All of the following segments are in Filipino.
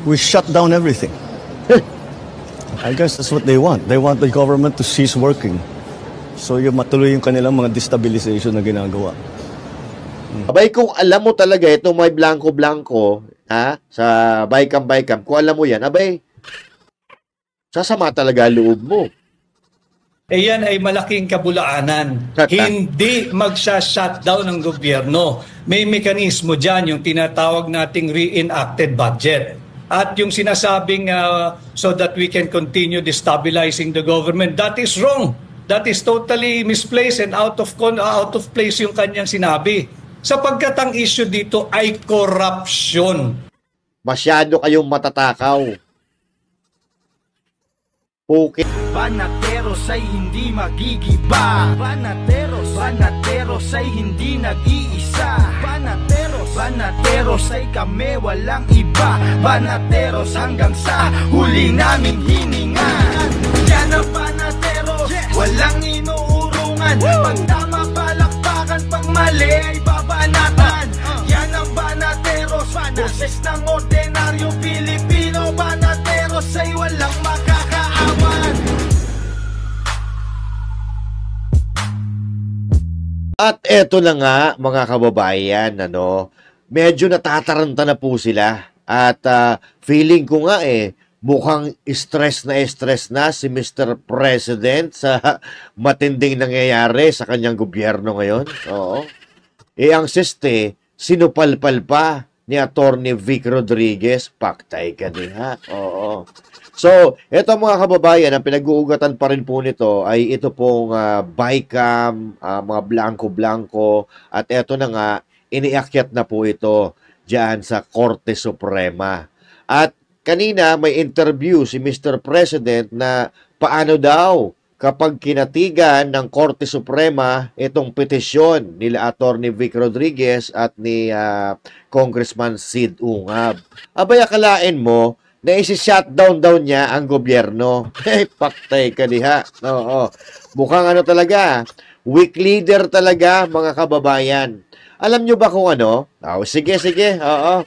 we shut down everything. I guess that's what they want. They want the government to cease working. So yung matuloy yung kanilang mga destabilization na ginagawa. Abay, kung alam mo talaga itong may blanco-blanco, sa Bicam, kung alam mo yan, abay, sasama talaga loob mo. Eh yan ay malaking kabulaanan. Hindi magsha-shutdown ng gobyerno. May mekanismo dyan, yung tinatawag nating reenacted budget. At yung sinasabing so that we can continue destabilizing the government, that is wrong. That is totally misplaced and out of place yung kanyang sinabi. Sapagkat ang issue dito ay corruption. Masyado kayong matatakaw. Okay. Banateros ay hindi magigiba. Banateros ay hindi nag-iisa. Banateros ay kami walang iba. Banateros hanggang sa huli naming hininga. Yan ang banateros, walang inuurungan. Pag tama palakpakan, pag mali ay babanatan. Yan ang banateros, boses ng ordinaryong Pilipino. Banateros ay walang makakaawan. At eto na nga mga kababayan, medyo natataranta na po sila. At feeling ko nga mukhang stress na si Mr. President sa matinding nangyayari sa kanyang gobyerno ngayon. Oo. Ang sinupalpal pa ni Attorney Vic Rodriguez, paktay ka diha. Oo. So, eto mga kababayan, ang pinag-uugatan pa rin po nito ay ito pong Bicam, mga blanco-blanco, at eto na nga, iniakyat na po ito diyan sa Korte Suprema. At kanina may interview si Mr. President na paano daw kapag kinatigan ng Korte Suprema itong petisyon nila Attorney Vic Rodriguez at ni Congressman Sid Ungab. Abay, akalain mo na isi-shutdown daw niya ang gobyerno. Paktay ka diha. Oo. Mukhang talaga, weak leader talaga mga kababayan. Alam nyo ba kung ano? Sige. Oo.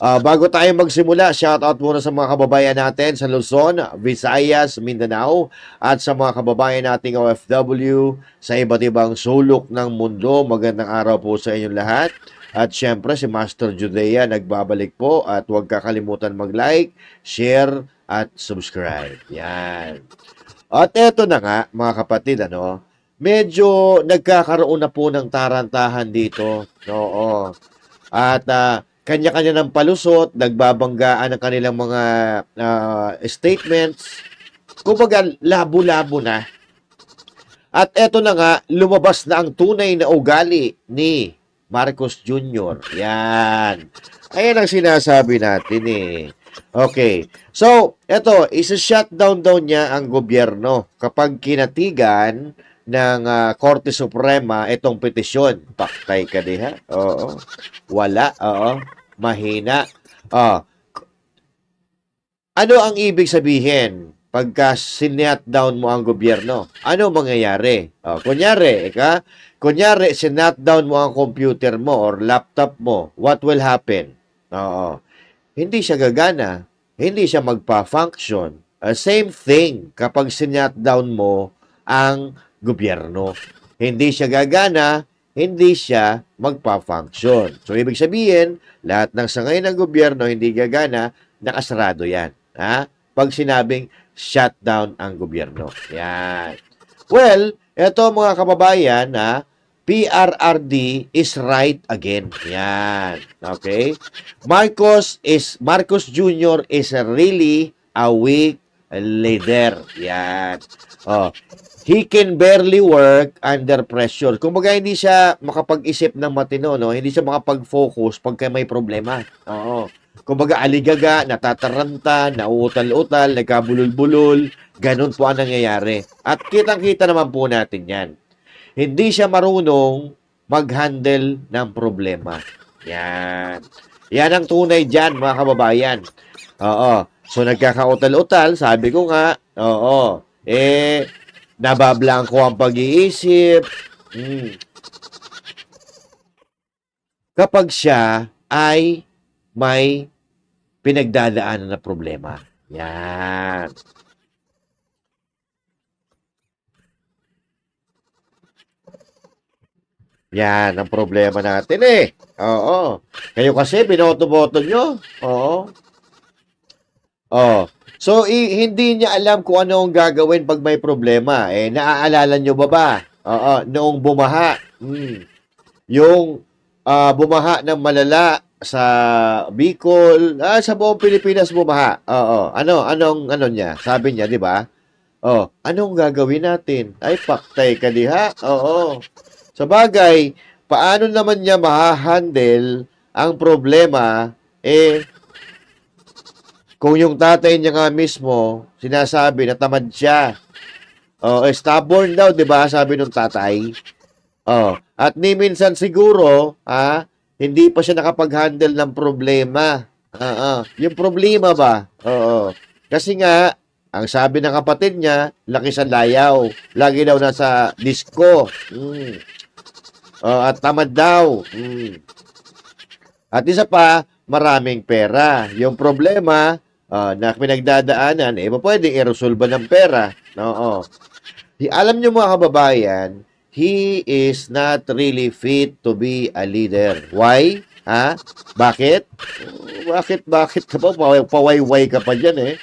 Bago tayo magsimula, shoutout muna sa mga kababayan natin sa Luzon, Visayas, Mindanao, at sa mga kababayan nating OFW sa iba't ibang sulok ng mundo. Magandang araw po sa inyong lahat. At syempre, si Master Judea nagbabalik po at huwag kakalimutan mag-like, share, at subscribe. Yan. At eto na nga, mga kapatid, medyo nagkakaroon na po ng tarantahan dito. Oo. At kanya-kanya ng palusot, nagbabanggaan ng kanilang mga statements. Kumbaga, labo-labo na. At eto na nga, lumabas na ang tunay na ugali ni Marcos Jr. Yan. Ayan ang sinasabi natin Okay. So, eto, isa-shutdown daw niya ang gobyerno kapag kinatigan ng Korte Suprema itong petisyon. Paktay ka diha. Oo. Wala. Oo. Mahina. Ano ang ibig sabihin pagka sinat-down mo ang gobyerno? Ano mangyayari? Kunyari, sinat-down mo ang computer mo or laptop mo, what will happen? Hindi siya gagana. Hindi siya magpa-function. Same thing kapag sinat-down mo ang gobyerno. Hindi siya gagana, hindi siya magpa-function. So, ibig sabihin, lahat ng sangay ng gobyerno hindi gagana, nakasarado yan. Pag sinabing shutdown ang gobyerno. Yan. Well, eto mga kababayan, PRRD is right again. Yan. Okay? Marcos Jr. is really a weak leader. Yan. He can barely work under pressure. Kumbaga, hindi siya makapag-isip ng matino, Hindi siya makapag-focus pagka may problema. Oo. Kumbaga, aligaga, natataranta, nauutal-utal, nagkabulol-bulol. Ganun po ang nangyayari. At kitang-kita naman po natin yan. Hindi siya marunong mag-handle ng problema. Yan. Yan ang tunay dyan, mga kababayan. Oo. So, nagkakautal-utal, sabi ko nga, nabablangko ang pag-iisip. Kapag siya ay may pinagdadaanan na problema. Yan. Yan ang problema natin eh. Oo. Kayo kasi, binoto-boto nyo. Oo. Oh. So, hindi niya alam kung ano ang gagawin pag may problema. Eh, naaalala nyo ba? Oo. Noong bumaha. Yung bumaha ng malala sa Bicol, sa buong Pilipinas bumaha. Oo. Anong niya? Sabi niya, di ba? Oh, anong gagawin natin? Ay, paktay ka diha. Oo. Sa bagay, paano naman niya mahahandle ang problema, kung yung tatay niya nga mismo, sinasabi na tamad siya. Stubborn daw, di ba? Sabi ng tatay. At ni minsan siguro, hindi pa siya nakapag-handle ng problema. Yung problema ba? Kasi nga, ang sabi ng kapatid niya, laki sa layaw. Lagi daw nasa disco. At tamad daw. At isa pa, maraming pera. Yung problema na pinagdadaanan, pwedeng i-resolve ng pera. Alam niyo mga kababayan, he is not really fit to be a leader. Why? Bakit? Bakit ka pa? Pawayway ka pa dyan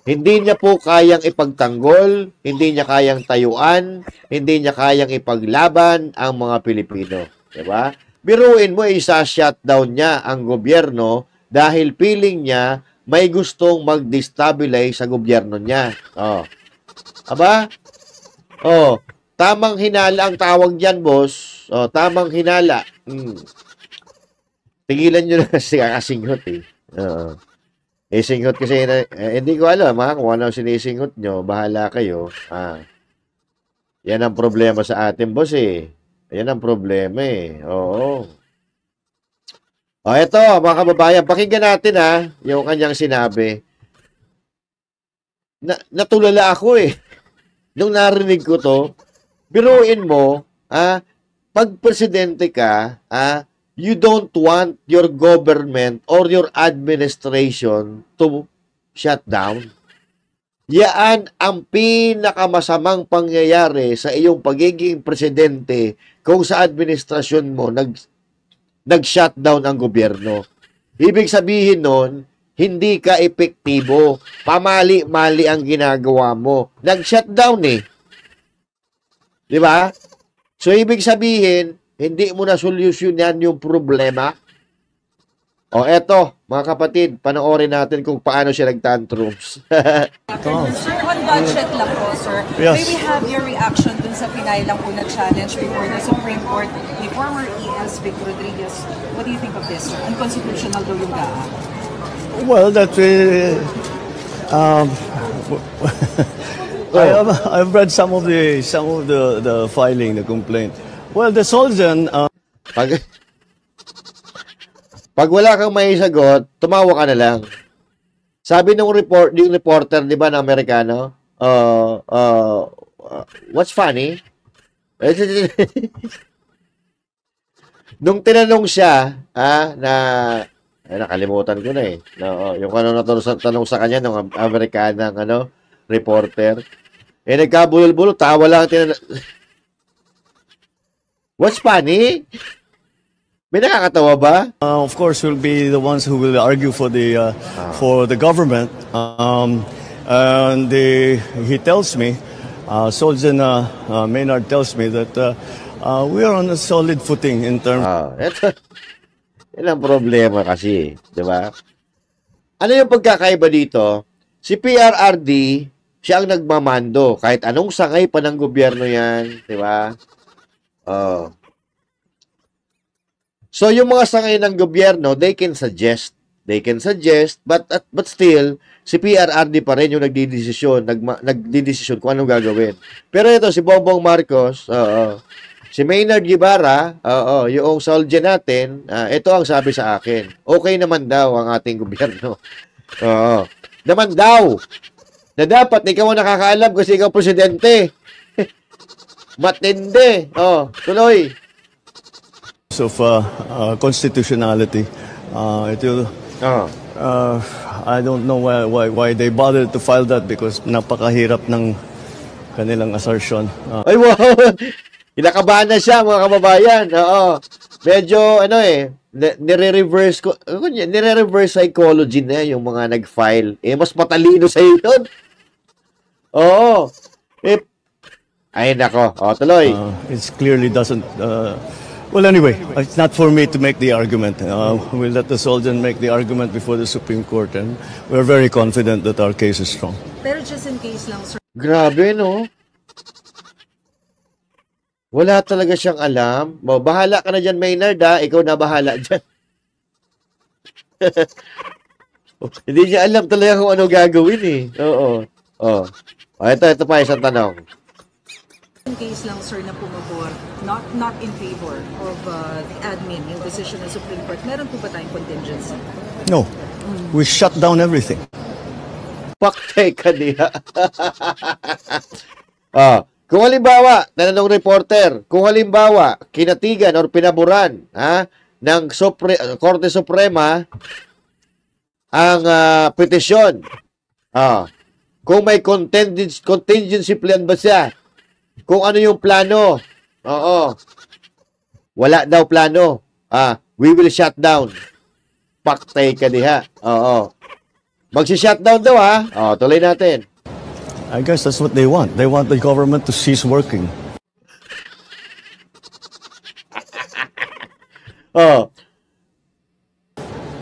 Hindi niya po kayang ipagtanggol, hindi niya kayang tayuan, hindi niya kayang ipaglaban ang mga Pilipino. Diba? Biruin mo, isa-shutdown niya ang gobyerno dahil feeling niya may gustong mag-destabilize sa gobyerno niya. Aba? Tamang hinala ang tawag diyan, boss. Tamang hinala. Tigilan niyo na kasi kakasinghot singhot kasi, hindi ko alam kung ano sinisinghot nyo, bahala kayo. Yan ang problema sa atin, boss Yan ang problema Oo. Eto, mga kababayan, pakinggan natin yung kanyang sinabi. Natulala ako Nung narinig ko to, biruin mo, pag presidente ka, you don't want your government or your administration to shut down. Yan ang pinakamasamang pangyayari sa iyong pagiging presidente kung sa administrasyon mo nag-shutdown ang gobyerno. Ibig sabihin nun, hindi ka epektibo. Pamali-mali ang ginagawa mo. Nag-shutdown Di ba? So, ibig sabihin, hindi mo na solusyonan yung problema. Eto, mga kapatid, panoorin natin kung paano siya nag-tantrums. Sir, on budget lang po, sir. Yes. May we have your reaction dun sa pinay lang po na challenge before the Supreme Court ni former ES Vic Rodriguez. What do you think of this, sir? Unconstitutional daw yung GAA. Well, that I've read some of the filing, the complaint. Well, the Solzhen. Pag wala kang may sagot, tumawa ka na lang. Sabi ng yung reporter, di ba, na Amerikano, what's funny? Nung tinanong siya, nakalimutan ko na yung tanong sa kanya ng Amerikanang reporter, nagkabulol-bulol, tawa lang. What's funny? May nakakatawa ba? Of course, we'll be the ones who will argue for the government. And he tells me, Solzhen Maynard tells me that we are on a solid footing in terms. Yan ang problema kasi, di ba? Ano yung pagkakaiba dito? Si PRRD, siya ang nagmamando. Kahit anong sangay pa ng gobyerno yan, di ba? So, yung mga sangay ng gobyerno, they can suggest, but still, si PRRD pa rin yung nagdidesisyon kung anong gagawin. Pero ito, si Bongbong Marcos, si Maynard Guevara, yung Soldier natin, ito ang sabi sa akin, okay naman daw ang ating gobyerno. Naman daw, na dapat ikaw ang nakakaalam kasi ikaw presidente. Matindi. Tuloy. of constitutionality. It will Oh. I don't know why they bothered to file that because napakahirap ng kanilang assertion. Ay, wow! Kinakabahan na siya, mga kababayan. Oo. Medyo, nire-reverse psychology na yung mga nag-file. Mas matalino sa yun. Oo. Ay, nako. Tuloy. It clearly doesn't... well, anyway, it's not for me to make the argument. We'll let the Soldier make the argument before the Supreme Court, and we're very confident that our case is strong. Pero just in case lang, sir. Grabe, no? Wala talaga siyang alam. Bahala ka na dyan, Maynard, ha? Ikaw na bahala dyan. Hindi niya alam talaga kung ano gagawin, eh. Oo. Ito pa isang tanong. In case lang, sir, na pumabor, not in favor of the admin, yung decision ng Supreme Court, meron po ba tayong contingency? No. We shut down everything. Paktay ka niya. Kung halimbawa, tanong reporter, kung halimbawa, kinatigan or pinaboran ng Korte Suprema ang petisyon, kung may contingency plan ba siya, kung ano yung plano, wala daw plano, we will shut down. Paktay ka diha. Magsi-shutdown daw, tuloy natin. I guess that's what they want. They want the government to cease working.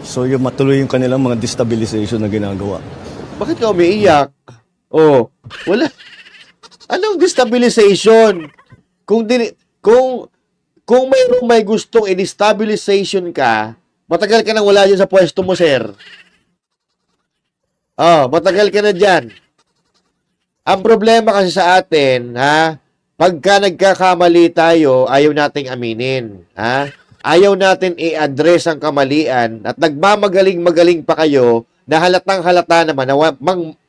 So yung matuloy yung kanilang mga destabilization na ginagawa. Bakit ka umiiyak? Wala. Anong destabilization? Kung may gustong i-destabilization ka, matagal ka nang wala dyan sa pwesto mo, sir. Matagal ka na dyan. Ang problema kasi sa atin, pagka nagkakamali tayo, ayaw nating aminin. Ayaw natin i-address ang kamalian at nagmamagaling-magaling pa kayo na halatang-halata naman na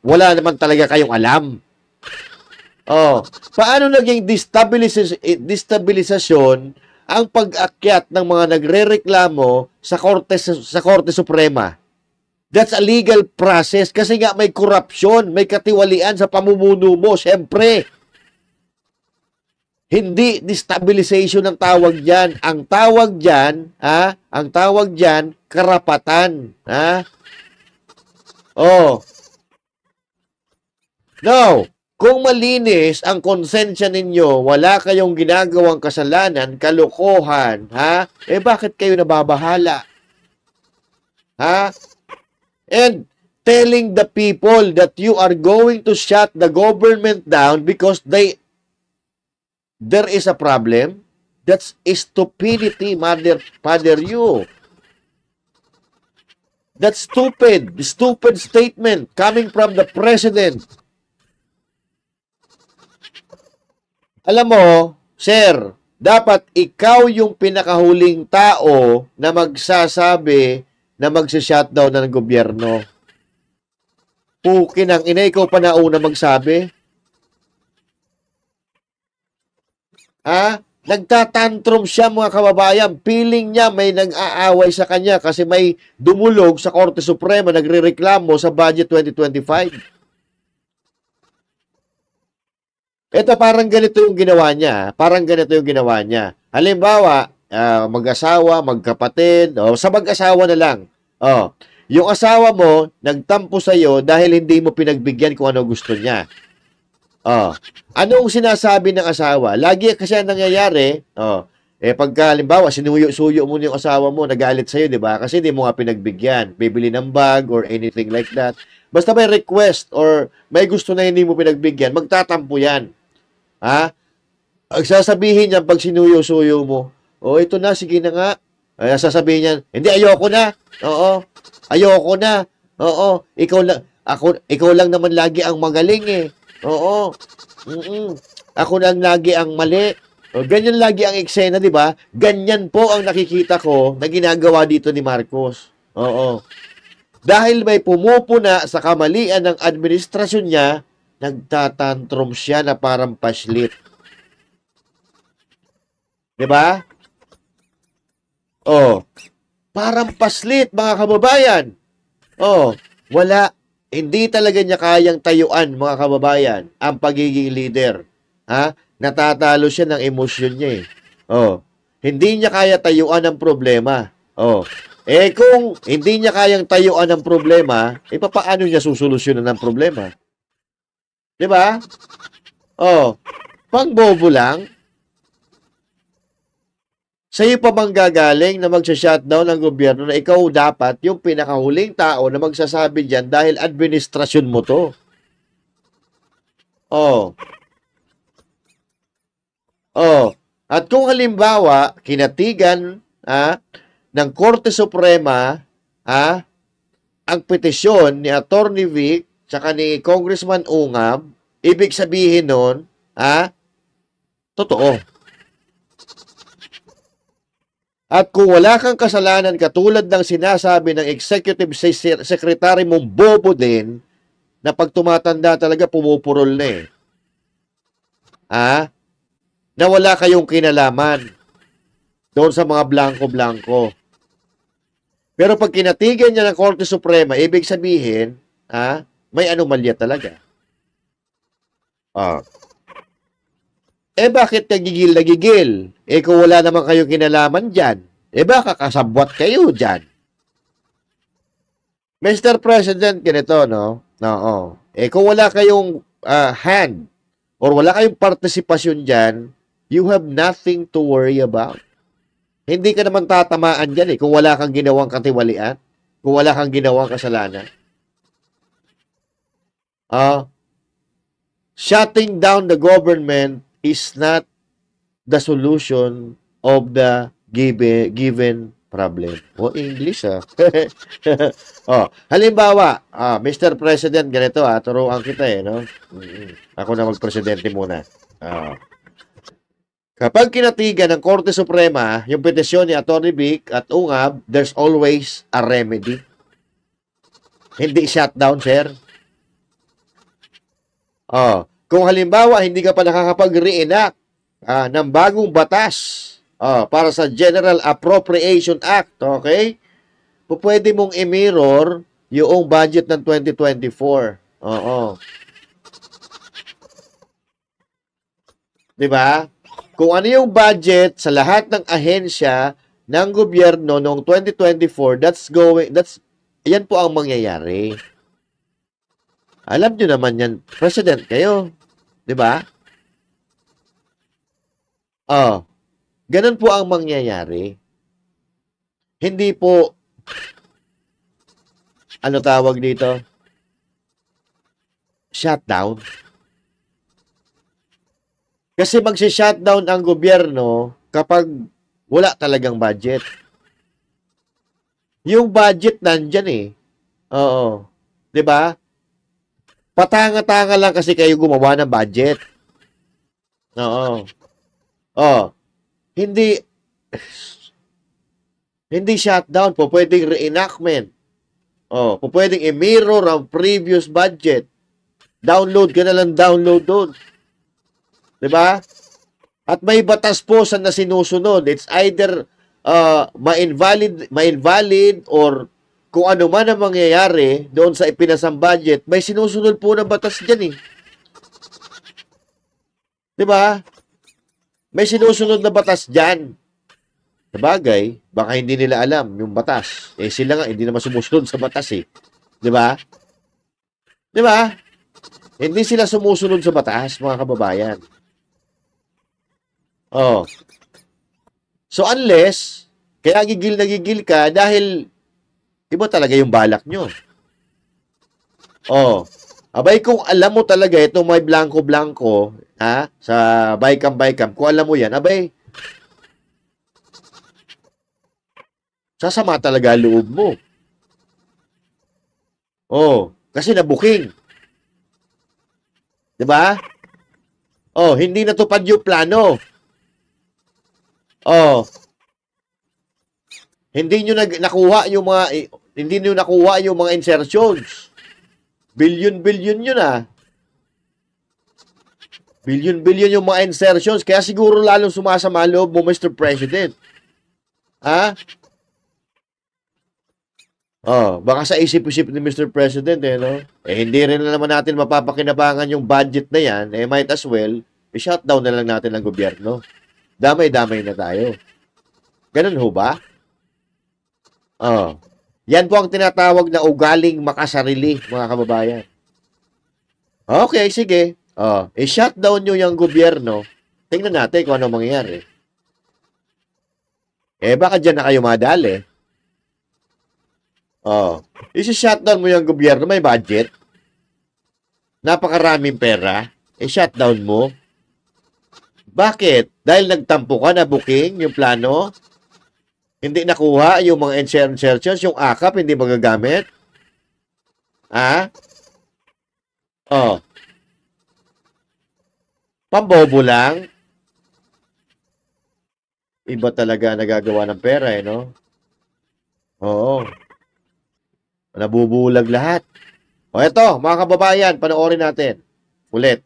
wala naman talaga kayong alam. Paano naging destabilisasyon ang pag-akyat ng mga nagrereklamo sa Korte Suprema? That's a legal process kasi nga may corruption, may katiwalian sa pamumuno mo, syempre. Hindi destabilization ang tawag diyan. Ang tawag diyan, karapatan. Now, kung malinis ang konsensya ninyo, wala kayong ginagawang kasalanan, kalokohan, bakit kayo nababahala? And telling the people that you are going to shut the government down because there is a problem, that's stupidity, father you. That's stupid statement coming from the president. Alam mo, sir, dapat ikaw yung pinakahuling tao na magsasabi na magsi-shutdown na ng gobyerno. Pukin ang ina, ikaw pa nauna magsabi. Nagtatantrum siya, mga kababayan. Feeling niya may nag-aaway sa kanya kasi may dumulog sa Korte Suprema, nagrereklamo sa budget 2025. Ito parang ganito yung ginawa niya. Halimbawa, mag-asawa, magkapatid, sa mag-asawa na lang. Yung asawa mo, nagtampo sa'yo dahil hindi mo pinagbigyan kung ano gusto niya. Anong sinasabi ng asawa? Lagi kasi ang nangyayari, pagka, halimbawa, sinuyo-suyo mo yung asawa mo, nagalit sa'yo, di ba? Kasi hindi mo nga pinagbigyan. Bibili ng bag or anything like that. Basta may request or may gusto na hindi mo pinagbigyan, magtatampo yan. Ang sasabihin niya pag sinuyo-suyo mo, ito na, sige na nga. Sasabihin niya, hindi, ayoko na. Ayoko na. Ikaw lang naman lagi ang magaling eh. Ako lang lagi ang mali. Ganyan lagi ang eksena, di ba? Ganyan po ang nakikita ko na ginagawa dito ni Marcos. Dahil may pumupuna sa kamalian ng administrasyon niya, nagtatantrum siya na parang paslit. Di ba? Parang paslit, mga kababayan. Oh, wala. Hindi talaga niya kayang tayuan, mga kababayan, ang pagiging leader. Ha? Natatalo siya ng emosyon niya eh. Oh, hindi niya kaya tayuan ang problema. Oh, kung hindi niya kayang tayuan ang problema, paano niya susolusyonan ang problema? 'Di ba? Oh, pangbobo lang. Sa'yo pa bang gagaling na magsha-shutdown ng gobyerno na ikaw dapat yung pinakahuling tao na magsasabi diyan dahil administrasyon mo to? Oh. Oh. At kung halimbawa, kinatigan ng Korte Suprema ang petisyon ni Attorney Vic tsaka ni Congressman Ungab, ibig sabihin nun, totoo. At kung wala kang kasalanan katulad ng sinasabi ng Executive Secretary mong bobo din, na pag tumatanda talaga pumupurol na eh. Na wala kayong kinalaman doon sa mga blanco-blanco. Pero pag kinatigan niya ng Korte Suprema, ibig sabihin, may anomalya talaga. Bakit nagigil na gigil? Kung wala naman kayong kinalaman dyan, baka kasabwat kayo dyan. Mr. President, ganito, no? Oo. Kung wala kayong hand or wala kayong partisipasyon dyan, you have nothing to worry about. Hindi ka naman tatamaan dyan kung wala kang ginawang katiwalian, kung wala kang ginawang kasalanan. Shutting down the government is not the solution of the given problem. English halimbawa, Mr. President, ganito turuan kita no? Ako na magpresidente muna. Kapag kinatigan ng Korte Suprema yung petisyon ni Atty. Vic at Ungab, there's always a remedy. Hindi shutdown, sir. Kung halimbawa, hindi ka pa nakakapag-reenact ng bagong batas para sa General Appropriation Act, okay? Pwede mong i-mirror yung budget ng 2024. Diba? Kung ano yung budget sa lahat ng ahensya ng gobyerno noong 2024, yan po ang mangyayari. Alam nyo naman yan, President kayo. Diba? Ganun po ang mangyayari. Hindi po, ano tawag dito? Shutdown. Kasi magsi-shutdown ang gobyerno kapag wala talagang budget. Yung budget nandyan Oo. 'Di ba? Patanga-tanga lang kasi kayo gumawa ng budget. Oo. Hindi shutdown po, pwedeng reenactment. Pwedeng i-mirror ang previous budget. Download ka na lang, download doon. 'Di ba? At may batas po sa sinusunod. It's either ma-invalid or kung ano man ang mangyayari doon sa ipinasang budget, may sinusunod po ng batas diyan 'Di ba? May sinusunod na batas diyan. Sabagay, baka hindi nila alam yung batas. Sila nga hindi naman sumusunod sa batas 'Di ba? 'Di ba? Hindi sila sumusunod sa batas, mga kababayan. So unless, kaya gigil na gigil ka dahil iba talaga yung balak nyo. Abay kung alam mo talaga itong may blanco-blanco, sa Baykam-Baykam, kung alam mo yan, abay, sasama talaga loob mo. Kasi nabuking. 'Di ba? Hindi natupad yung plano. Hindi nyo nakuha yung mga insertions. Billion yun Billion yung mga insertions. Kaya siguro lalong sumasama loob mo, Mr. President. Baka sa isip-isip ni Mr. President, no? Hindi rin naman natin mapapakinabangan yung budget na yan, might as well, i-shutdown na lang natin ang gobyerno. Damay-damay na tayo. Ganun ho ba? Yan po ang tinatawag na ugaling makasarili, mga kababayan. Okay, sige. I-shutdown nyo yung gobyerno. Tingnan natin kung ano mangyayari. Baka dyan na kayo madali. I-shutdown mo yung gobyerno, may budget. Napakaraming pera. I-shutdown mo. Bakit? Dahil nagtampo ka na booking yung plano? Hindi nakuha yung mga insertions, yung akap hindi magagamit? Pambobo lang? Iba talaga nagagawa ng pera, no? Oo. Nabubulag lahat. Eto, mga kababayan, panoorin natin. Ulit.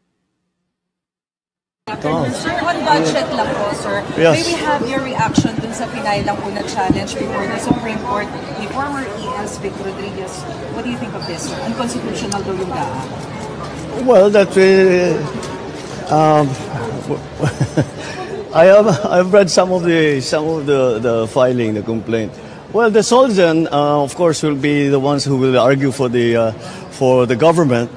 Sir, on budget lang po, sir. Yes. May we have your reaction dun sa pinay lang po na challenge before the Supreme Court ni former ES Vic Rodriguez. What do you think of this, sir? Unconstitutional daw yung GAA. Well, that I've read some of the filing, the complaint. Well, the Solzhen, of course, will be the ones who will argue for the government.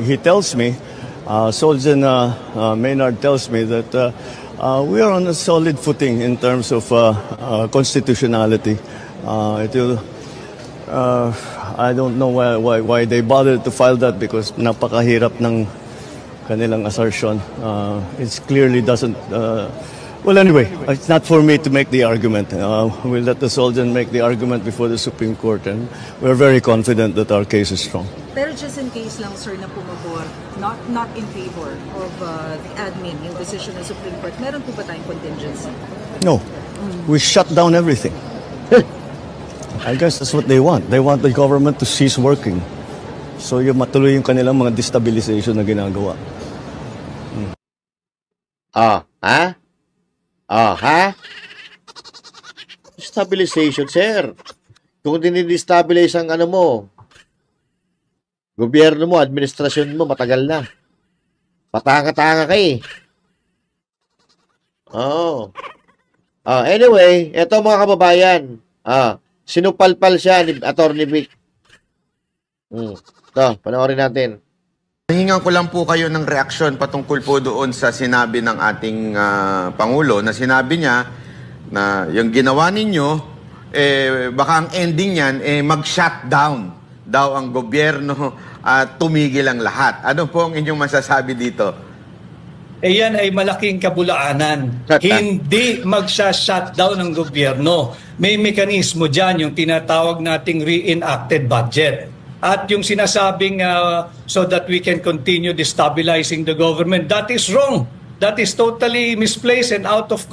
He tells me, Solzhen Maynard tells me that we are on a solid footing in terms of constitutionality. I don't know why they bothered to file that because napakahirap ng kanilang assertion. It clearly doesn't. Well, anyway, it's not for me to make the argument. We'll let the Solzhen make the argument before the Supreme Court, and we're very confident that our case is strong. Pero just in case lang, sir, na pumabor, not in favor of the admin, yung decision ng Supreme Court, meron po ba tayong contingency? No, we shut down everything. I guess that's what they want. They want the government to cease working. So yung matuloy yung kanilang mga destabilization na ginagawa. Stabilization, sir. Kung dinidestabilize ang gobyerno mo, administrasyon mo, matagal na. Patanga-tanga ka eh. Anyway, eto mga kababayan. Sinupalpal siya ni Atty. Vic. Ito, panoorin natin. Hingan ko lang po kayo ng reaksyon patungkol po doon sa sinabi ng ating Pangulo na sinabi niya na yung ginawa ninyo, baka ang ending niyan, mag-shutdown daw ang gobyerno at tumigil ang lahat. Ano po ang inyong masasabi dito? Yan ay malaking kabulaanan. Hindi magsha-shutdown ng gobyerno. May mekanismo dyan, yung tinatawag nating reenacted budget. At yung sinasabing so that we can continue destabilizing the government, that is wrong. That is totally misplaced and out of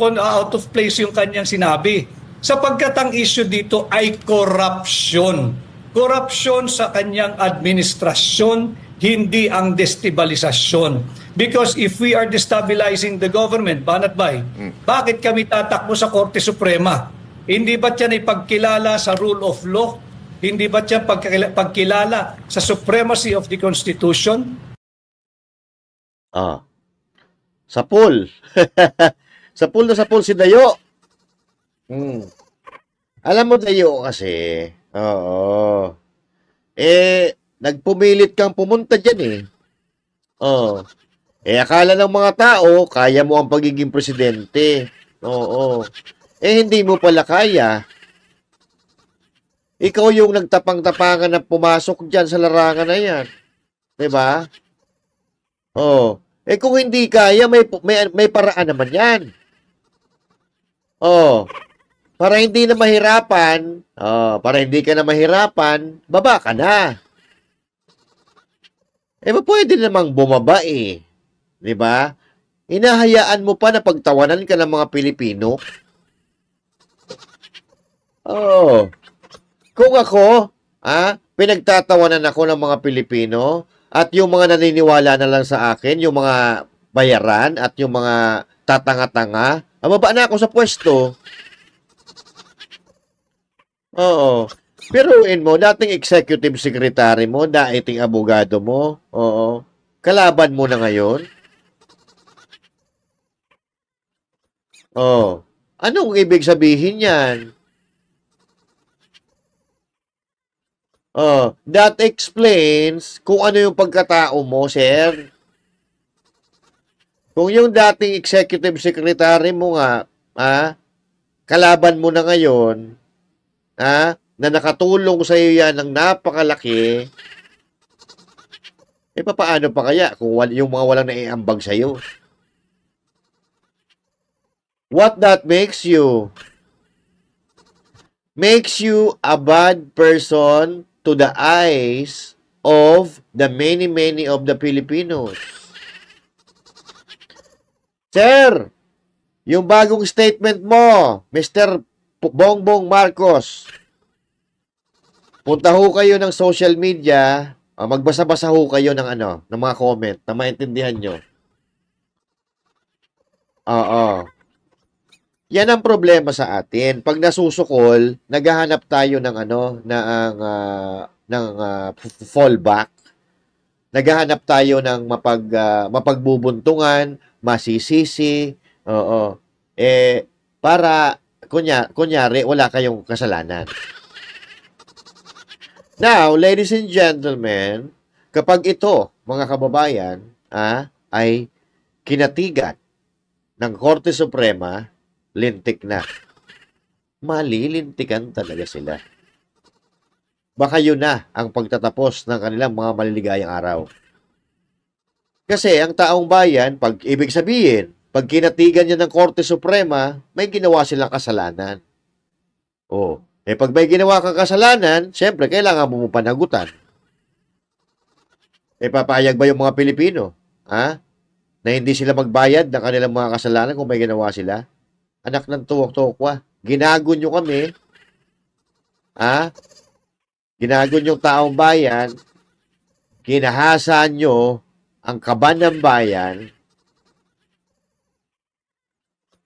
place yung kanyang sinabi. Sapagkat ang issue dito ay corruption. Corruption sa kanyang administrasyon, hindi ang destabilisasyon. Because if we are destabilizing the government, Banat Bay, bakit kami tatakbo sa Korte Suprema? Hindi ba yan ipagkilala sa rule of law? Hindi ba yan pagkilala sa supremacy of the Constitution? Sa pool. Sa pool si Dayo. Alam mo, Dayo, kasi, nagpumilit kang pumunta dyan akala ng mga tao, kaya mo ang pagiging presidente. Hindi mo pala kaya. Ikaw yung nagtapang-tapangan na pumasok dyan sa larangan na yan. Diba? Kung hindi kaya, may paraan naman yan. Para hindi na mahirapan, para hindi ka na mahirapan, baba ka na. Pwede namang bumaba Diba? Hinahayaan mo pa na pagtawanan ka ng mga Pilipino? Kung ako, pinagtatawanan ako ng mga Pilipino at yung mga naniniwala na lang sa akin, yung mga bayaran at yung mga tatanga-tanga, baba na ako sa pwesto. Oo. Biruin mo, dating executive secretary mo, dating abogado mo, oo. Kalaban mo na ngayon? Oh. Anong ibig sabihin yan? Oh, that explains kung ano yung pagkatao mo, sir. Kung yung dating executive secretary mo nga, kalaban mo na ngayon, na nakatulong sa iyo yan ng napakalaki, papaano pa kaya kung yung mga walang naiambag sa iyo? What that makes you? Makes you a bad person to the eyes of the many of the Filipinos. Sir, yung bagong statement mo, Mr. Bongbong Marcos, punta ho kayo ng social media, magbasa-basa ho kayo ng ng mga comment na maintindihan nyo. Oo. Yan ang problema sa atin. Pag nasusukol, naghahanap tayo ng fallback. Naghahanap tayo ng mapagbubuntungan, masisisi, oo. Para kunyari wala kayong kasalanan. Now, ladies and gentlemen, kapag ito, mga kababayan, ay kinatigan ng Korte Suprema, lintik na. Malilintikan talaga sila. Baka yun na ang pagtatapos ng kanilang mga maliligayang araw. Kasi ang taong bayan, pag ibig sabihin, pag kinatigan niya ng Korte Suprema, may ginawa silang kasalanan. Pag may ginawa kang kasalanan, siyempre, kailangan mo panagutan. Papayag ba yung mga Pilipino? Na hindi sila magbayad ng kanilang mga kasalanan kung may ginawa sila? Anak ng tuwak-tuwak. Ginago nyo kami. Ginago nyo taong bayan. Kinahasa nyo ang kaban ng bayan.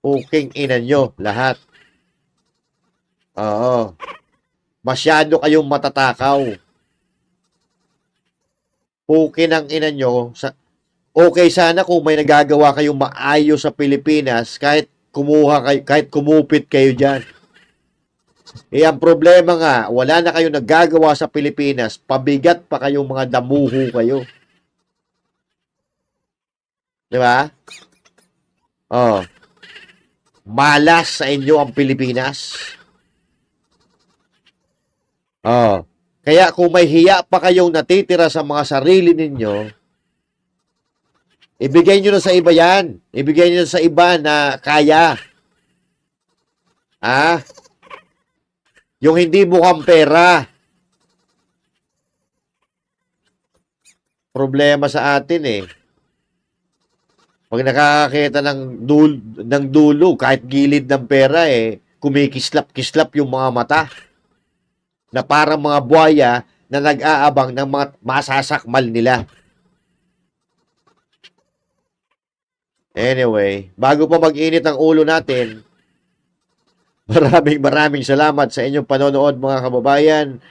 Puking ina nyo lahat. Oo. Masyado kayong matatakaw. Pukin ang ina nyo. Okay sana kung may nagagawa kayong maayos sa Pilipinas kahit kumupit kayo dyan. Ang problema nga, wala na kayong nagagawa sa Pilipinas, pabigat pa kayong mga damuho kayo. Di ba? Malas sa inyo ang Pilipinas. Kaya kung may hiya pa kayong natitira sa mga sarili ninyo, ibigay nyo na sa iba yan. Ibigay nyo na sa iba na kaya. Yung hindi mukhang pera. Problema sa atin Pag nakakakita ng dulo, kahit gilid ng pera kumikislap-kislap yung mga mata. Na parang mga buhaya na nag-aabang ng mga masasakmal nila. Anyway, bago pa mag-init ang ulo natin, maraming salamat sa inyong panonood mga kababayan.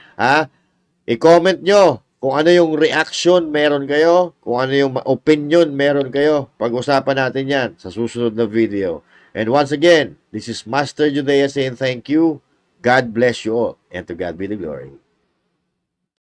I-comment nyo kung ano yung reaction meron kayo, kung ano yung opinion meron kayo. Pag-usapan natin yan sa susunod na video. And once again, this is Master Judea saying thank you. God bless you all, and to God be the glory.